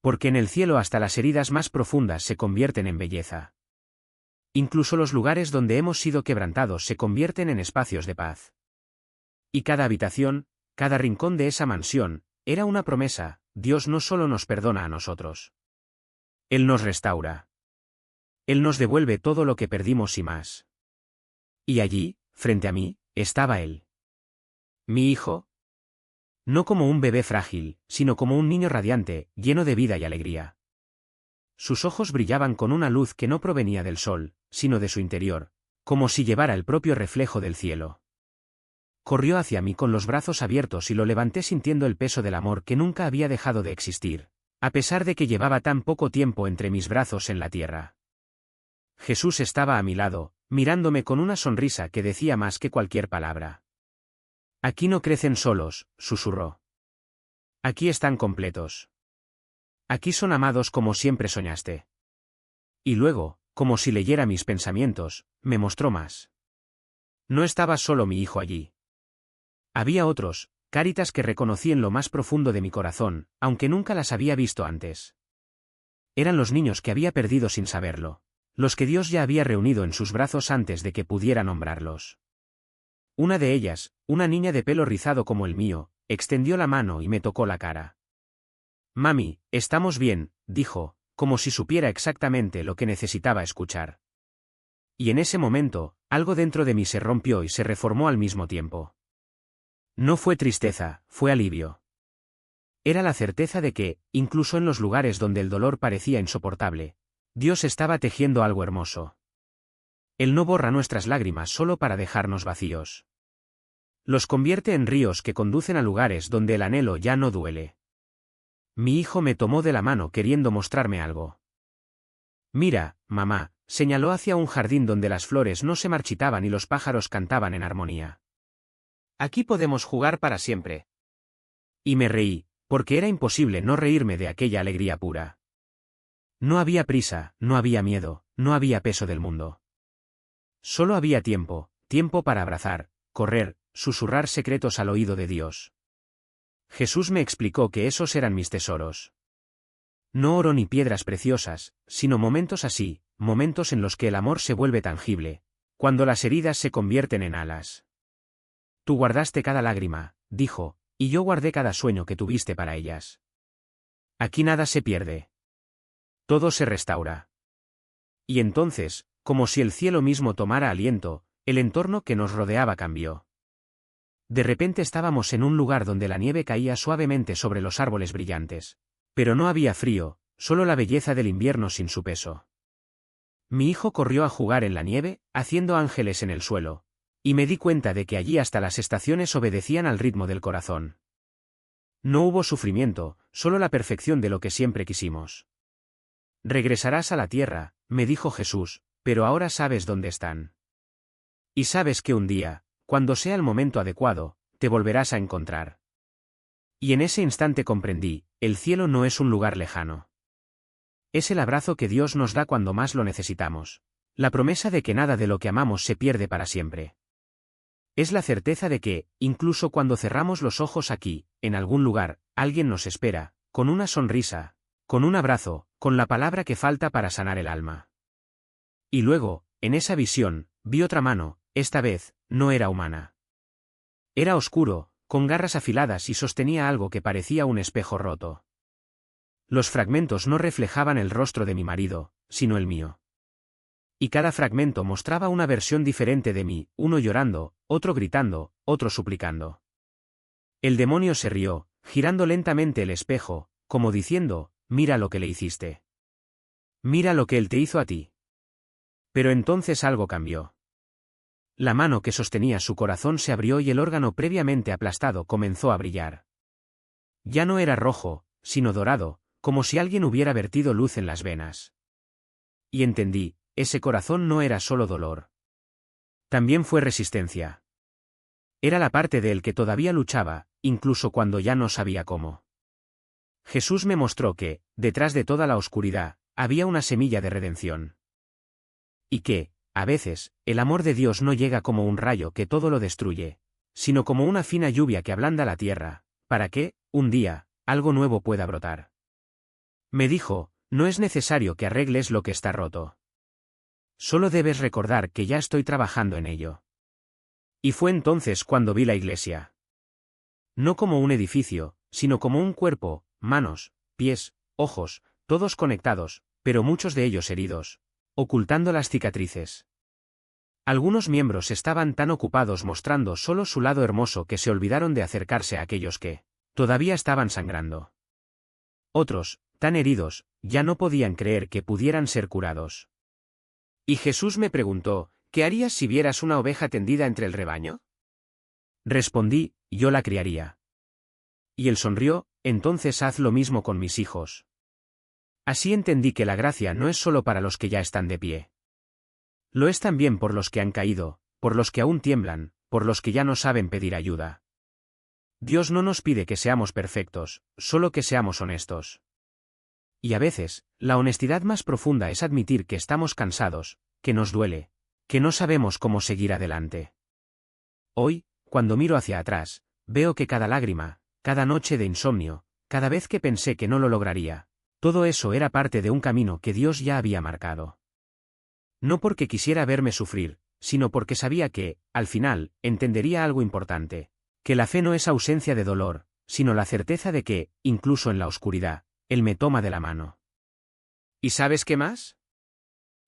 Speaker 1: Porque en el cielo hasta las heridas más profundas se convierten en belleza. Incluso los lugares donde hemos sido quebrantados se convierten en espacios de paz. Y cada habitación, cada rincón de esa mansión, era una promesa: Dios no solo nos perdona a nosotros. Él nos restaura. Él nos devuelve todo lo que perdimos y más. Y allí, frente a mí, estaba Él. Mi hijo. No como un bebé frágil, sino como un niño radiante, lleno de vida y alegría. Sus ojos brillaban con una luz que no provenía del sol, sino de su interior, como si llevara el propio reflejo del cielo. Corrió hacia mí con los brazos abiertos y lo levanté sintiendo el peso del amor que nunca había dejado de existir, a pesar de que llevaba tan poco tiempo entre mis brazos en la tierra. Jesús estaba a mi lado, mirándome con una sonrisa que decía más que cualquier palabra. Aquí no crecen solos, susurró. Aquí están completos. Aquí son amados como siempre soñaste. Y luego, como si leyera mis pensamientos, me mostró más. No estaba solo mi hijo allí. Había otros, caritas que reconocí en lo más profundo de mi corazón, aunque nunca las había visto antes. Eran los niños que había perdido sin saberlo, los que Dios ya había reunido en sus brazos antes de que pudiera nombrarlos. Una de ellas, una niña de pelo rizado como el mío, extendió la mano y me tocó la cara. Mami, estamos bien, dijo, como si supiera exactamente lo que necesitaba escuchar. Y en ese momento, algo dentro de mí se rompió y se reformó al mismo tiempo. No fue tristeza, fue alivio. Era la certeza de que, incluso en los lugares donde el dolor parecía insoportable, Dios estaba tejiendo algo hermoso. Él no borra nuestras lágrimas solo para dejarnos vacíos. Los convierte en ríos que conducen a lugares donde el anhelo ya no duele. Mi hijo me tomó de la mano queriendo mostrarme algo. Mira, mamá, señaló hacia un jardín donde las flores no se marchitaban y los pájaros cantaban en armonía. Aquí podemos jugar para siempre. Y me reí, porque era imposible no reírme de aquella alegría pura. No había prisa, no había miedo, no había peso del mundo. Solo había tiempo, tiempo para abrazar, correr, susurrar secretos al oído de Dios. Jesús me explicó que esos eran mis tesoros. No oro ni piedras preciosas, sino momentos así, momentos en los que el amor se vuelve tangible, cuando las heridas se convierten en alas. Tú guardaste cada lágrima, dijo, y yo guardé cada sueño que tuviste para ellas. Aquí nada se pierde. Todo se restaura. Y entonces, como si el cielo mismo tomara aliento, el entorno que nos rodeaba cambió. De repente estábamos en un lugar donde la nieve caía suavemente sobre los árboles brillantes. Pero no había frío, solo la belleza del invierno sin su peso. Mi hijo corrió a jugar en la nieve, haciendo ángeles en el suelo, y me di cuenta de que allí hasta las estaciones obedecían al ritmo del corazón. No hubo sufrimiento, solo la perfección de lo que siempre quisimos. Regresarás a la tierra, me dijo Jesús, pero ahora sabes dónde están. Y sabes que un día, cuando sea el momento adecuado, te volverás a encontrar. Y en ese instante comprendí, el cielo no es un lugar lejano. Es el abrazo que Dios nos da cuando más lo necesitamos. La promesa de que nada de lo que amamos se pierde para siempre. Es la certeza de que, incluso cuando cerramos los ojos aquí, en algún lugar, alguien nos espera, con una sonrisa, con un abrazo, con la palabra que falta para sanar el alma. Y luego, en esa visión, vi otra mano, esta vez, no era humana. Era oscuro, con garras afiladas y sostenía algo que parecía un espejo roto. Los fragmentos no reflejaban el rostro de mi marido, sino el mío. Y cada fragmento mostraba una versión diferente de mí, uno llorando, otro gritando, otro suplicando. El demonio se rió, girando lentamente el espejo, como diciendo, mira lo que le hiciste. Mira lo que él te hizo a ti. Pero entonces algo cambió. La mano que sostenía su corazón se abrió y el órgano previamente aplastado comenzó a brillar. Ya no era rojo, sino dorado, como si alguien hubiera vertido luz en las venas. Y entendí, ese corazón no era solo dolor. También fue resistencia. Era la parte de él que todavía luchaba, incluso cuando ya no sabía cómo. Jesús me mostró que, detrás de toda la oscuridad, había una semilla de redención. Y que, a veces, el amor de Dios no llega como un rayo que todo lo destruye, sino como una fina lluvia que ablanda la tierra, para que, un día, algo nuevo pueda brotar. Me dijo, no es necesario que arregles lo que está roto. Solo debes recordar que ya estoy trabajando en ello. Y fue entonces cuando vi la iglesia. No como un edificio, sino como un cuerpo, manos, pies, ojos, todos conectados, pero muchos de ellos heridos, ocultando las cicatrices. Algunos miembros estaban tan ocupados mostrando solo su lado hermoso que se olvidaron de acercarse a aquellos que todavía estaban sangrando. Otros, tan heridos, ya no podían creer que pudieran ser curados. Y Jesús me preguntó, ¿qué harías si vieras una oveja tendida entre el rebaño? Respondí, yo la criaría. Y él sonrió, entonces haz lo mismo con mis hijos. Así entendí que la gracia no es solo para los que ya están de pie. Lo es también por los que han caído, por los que aún tiemblan, por los que ya no saben pedir ayuda. Dios no nos pide que seamos perfectos, solo que seamos honestos. Y a veces, la honestidad más profunda es admitir que estamos cansados, que nos duele, que no sabemos cómo seguir adelante. Hoy, cuando miro hacia atrás, veo que cada lágrima, cada noche de insomnio, cada vez que pensé que no lo lograría, todo eso era parte de un camino que Dios ya había marcado. No porque quisiera verme sufrir, sino porque sabía que, al final, entendería algo importante, que la fe no es ausencia de dolor, sino la certeza de que, incluso en la oscuridad, Él me toma de la mano. ¿Y sabes qué más?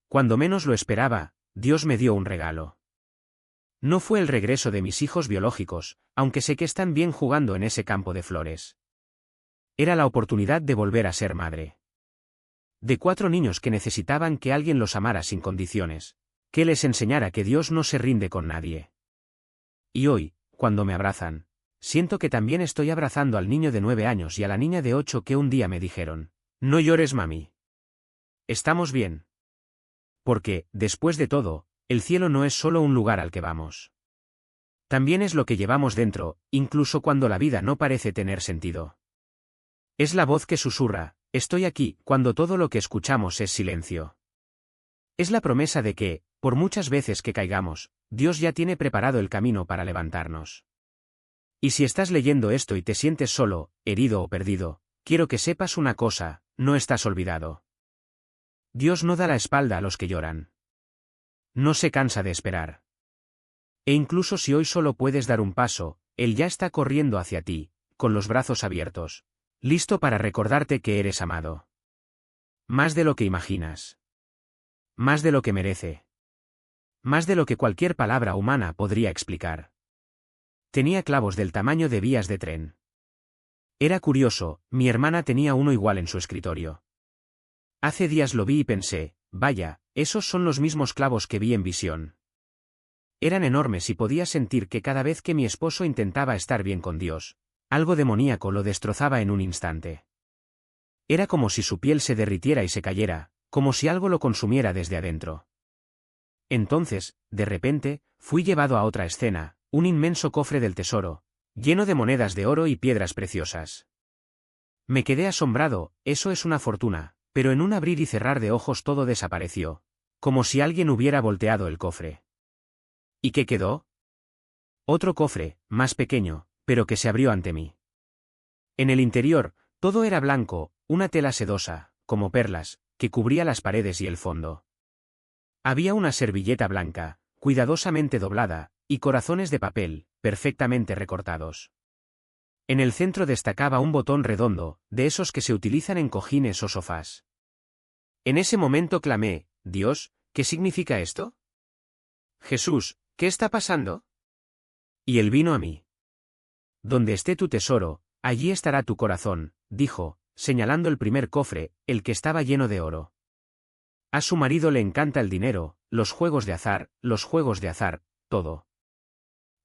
Speaker 1: Cuando menos lo esperaba, Dios me dio un regalo. No fue el regreso de mis hijos biológicos, aunque sé que están bien jugando en ese campo de flores. Era la oportunidad de volver a ser madre. De 4 niños que necesitaban que alguien los amara sin condiciones, que les enseñara que Dios no se rinde con nadie. Y hoy, cuando me abrazan, siento que también estoy abrazando al niño de 9 años y a la niña de 8 que un día me dijeron: «No llores, mami. Estamos bien». Porque, después de todo, el cielo no es solo un lugar al que vamos. También es lo que llevamos dentro, incluso cuando la vida no parece tener sentido. Es la voz que susurra: «Estoy aquí», cuando todo lo que escuchamos es silencio. Es la promesa de que, por muchas veces que caigamos, Dios ya tiene preparado el camino para levantarnos. Y si estás leyendo esto y te sientes solo, herido o perdido, quiero que sepas una cosa: no estás olvidado. Dios no da la espalda a los que lloran. No se cansa de esperar. E incluso si hoy solo puedes dar un paso, Él ya está corriendo hacia ti, con los brazos abiertos, listo para recordarte que eres amado. Más de lo que imaginas. Más de lo que merece. Más de lo que cualquier palabra humana podría explicar. Tenía clavos del tamaño de vías de tren. Era curioso, mi hermana tenía uno igual en su escritorio. Hace días lo vi y pensé: vaya, esos son los mismos clavos que vi en visión. Eran enormes y podía sentir que cada vez que mi esposo intentaba estar bien con Dios, algo demoníaco lo destrozaba en un instante. Era como si su piel se derritiera y se cayera, como si algo lo consumiera desde adentro. Entonces, de repente, fui llevado a otra escena, un inmenso cofre del tesoro, lleno de monedas de oro y piedras preciosas. Me quedé asombrado: eso es una fortuna, pero en un abrir y cerrar de ojos todo desapareció, como si alguien hubiera volteado el cofre. ¿Y qué quedó? Otro cofre, más pequeño, pero que se abrió ante mí. En el interior, todo era blanco, una tela sedosa, como perlas, que cubría las paredes y el fondo. Había una servilleta blanca, cuidadosamente doblada, y corazones de papel, perfectamente recortados. En el centro destacaba un botón redondo, de esos que se utilizan en cojines o sofás. En ese momento clamé: «Dios, ¿qué significa esto? Jesús, ¿qué está pasando?» Y Él vino a mí. «Donde esté tu tesoro, allí estará tu corazón», dijo, señalando el primer cofre, el que estaba lleno de oro. A su marido le encanta el dinero, los juegos de azar, todo.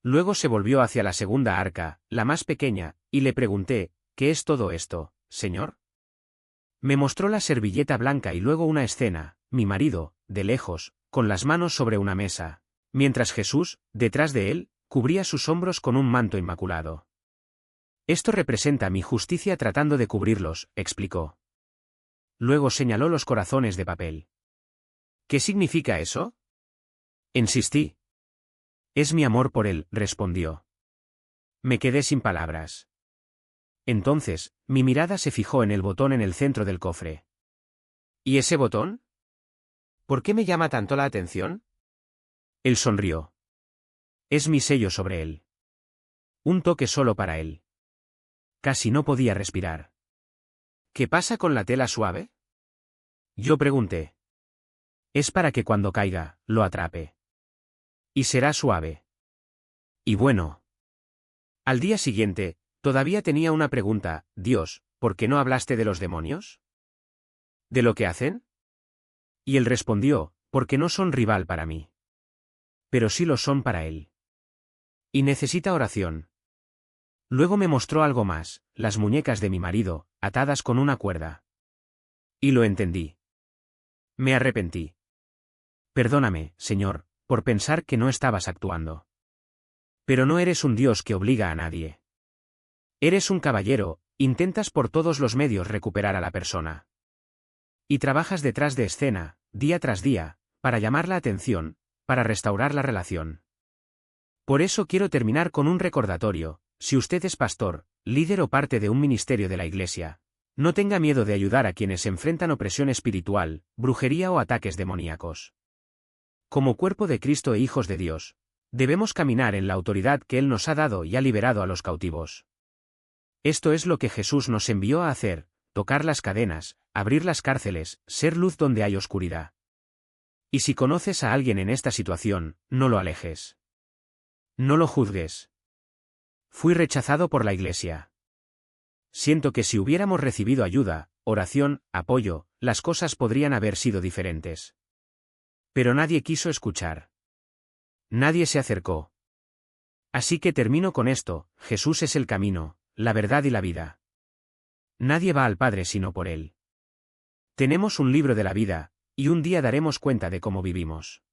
Speaker 1: Luego se volvió hacia la segunda arca, la más pequeña, y le pregunté: «¿Qué es todo esto, Señor?» Me mostró la servilleta blanca y luego una escena: mi marido, de lejos, con las manos sobre una mesa, mientras Jesús, detrás de él, cubría sus hombros con un manto inmaculado. «Esto representa mi justicia tratando de cubrirlos», explicó. Luego señaló los corazones de papel. «¿Qué significa eso?», insistí. «Es mi amor por él», respondió. Me quedé sin palabras. Entonces, mi mirada se fijó en el botón en el centro del cofre. «¿Y ese botón? ¿Por qué me llama tanto la atención?». Él sonrió. «Es mi sello sobre él. Un toque solo para él». Casi no podía respirar. «¿Qué pasa con la tela suave?», yo pregunté. «Es para que cuando caiga, lo atrape. Y será suave. Y bueno». Al día siguiente, todavía tenía una pregunta: «Dios, ¿por qué no hablaste de los demonios? ¿De lo que hacen?». Y él respondió: «Porque no son rival para mí. Pero sí lo son para él. Y necesita oración». Luego me mostró algo más: las muñecas de mi marido, atadas con una cuerda. Y lo entendí. Me arrepentí. «Perdóname, Señor, por pensar que no estabas actuando. Pero no eres un Dios que obliga a nadie. Eres un caballero, intentas por todos los medios recuperar a la persona. Y trabajas detrás de escena, día tras día, para llamar la atención, para restaurar la relación. Por eso quiero terminar con un recordatorio: si usted es pastor, líder o parte de un ministerio de la Iglesia, no tenga miedo de ayudar a quienes enfrentan opresión espiritual, brujería o ataques demoníacos. Como cuerpo de Cristo e hijos de Dios, debemos caminar en la autoridad que Él nos ha dado y ha liberado a los cautivos. Esto es lo que Jesús nos envió a hacer: tocar las cadenas, abrir las cárceles, ser luz donde hay oscuridad. Y si conoces a alguien en esta situación, no lo alejes. No lo juzgues. Fui rechazado por la Iglesia. Siento que si hubiéramos recibido ayuda, oración, apoyo, las cosas podrían haber sido diferentes. Pero nadie quiso escuchar. Nadie se acercó. Así que termino con esto: Jesús es el camino, la verdad y la vida. Nadie va al Padre sino por Él. Tenemos un libro de la vida, y un día daremos cuenta de cómo vivimos.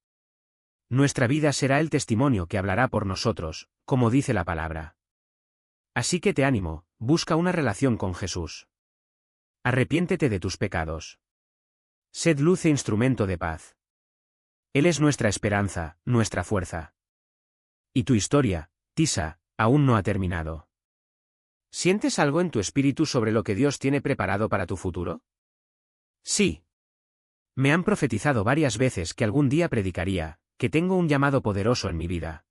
Speaker 1: Nuestra vida será el testimonio que hablará por nosotros, como dice la palabra. Así que te animo, busca una relación con Jesús. Arrepiéntete de tus pecados. Sed luz e instrumento de paz. Él es nuestra esperanza, nuestra fuerza. Y tu historia, Tisa, aún no ha terminado. ¿Sientes algo en tu espíritu sobre lo que Dios tiene preparado para tu futuro? Sí. Me han profetizado varias veces que algún día predicaría, que tengo un llamado poderoso en mi vida.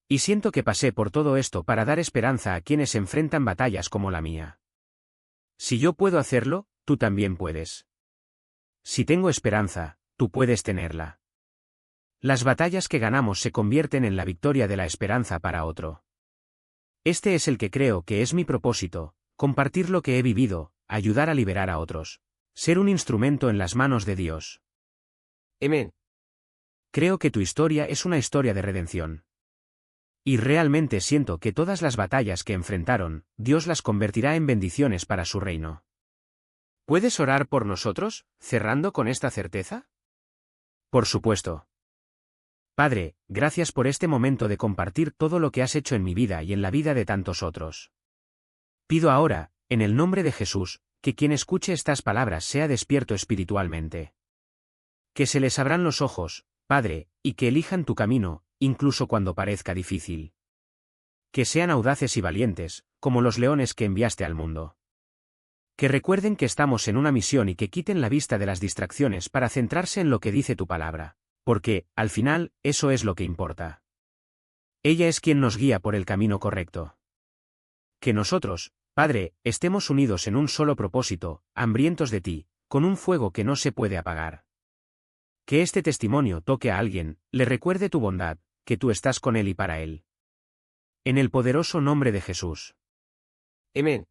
Speaker 1: Y siento que pasé por todo esto para dar esperanza a quienes enfrentan batallas como la mía. Si yo puedo hacerlo, tú también puedes. Si tengo esperanza, tú puedes tenerla. Las batallas que ganamos se convierten en la victoria de la esperanza para otro. Este es el que creo que es mi propósito: compartir lo que he vivido, ayudar a liberar a otros, ser un instrumento en las manos de Dios.
Speaker 2: Amén.
Speaker 1: Creo que tu historia es una historia de redención. Y realmente siento que todas las batallas que enfrentaron, Dios las convertirá en bendiciones para su reino. ¿Puedes orar por nosotros, cerrando con esta certeza? Por supuesto. Padre, gracias por este momento de compartir todo lo que has hecho en mi vida y en la vida de tantos otros. Pido ahora, en el nombre de Jesús, que quien escuche estas palabras sea despierto espiritualmente. Que se les abran los ojos, Padre, y que elijan tu camino, incluso cuando parezca difícil. Que sean audaces y valientes, como los leones que enviaste al mundo. Que recuerden que estamos en una misión y que quiten la vista de las distracciones para centrarse en lo que dice tu palabra, porque, al final, eso es lo que importa. Ella es quien nos guía por el camino correcto. Que nosotros, Padre, estemos unidos en un solo propósito, hambrientos de ti, con un fuego que no se puede apagar. Que este testimonio toque a alguien, le recuerde tu bondad, que tú estás con él y para él. En el poderoso nombre de Jesús.
Speaker 2: Amén.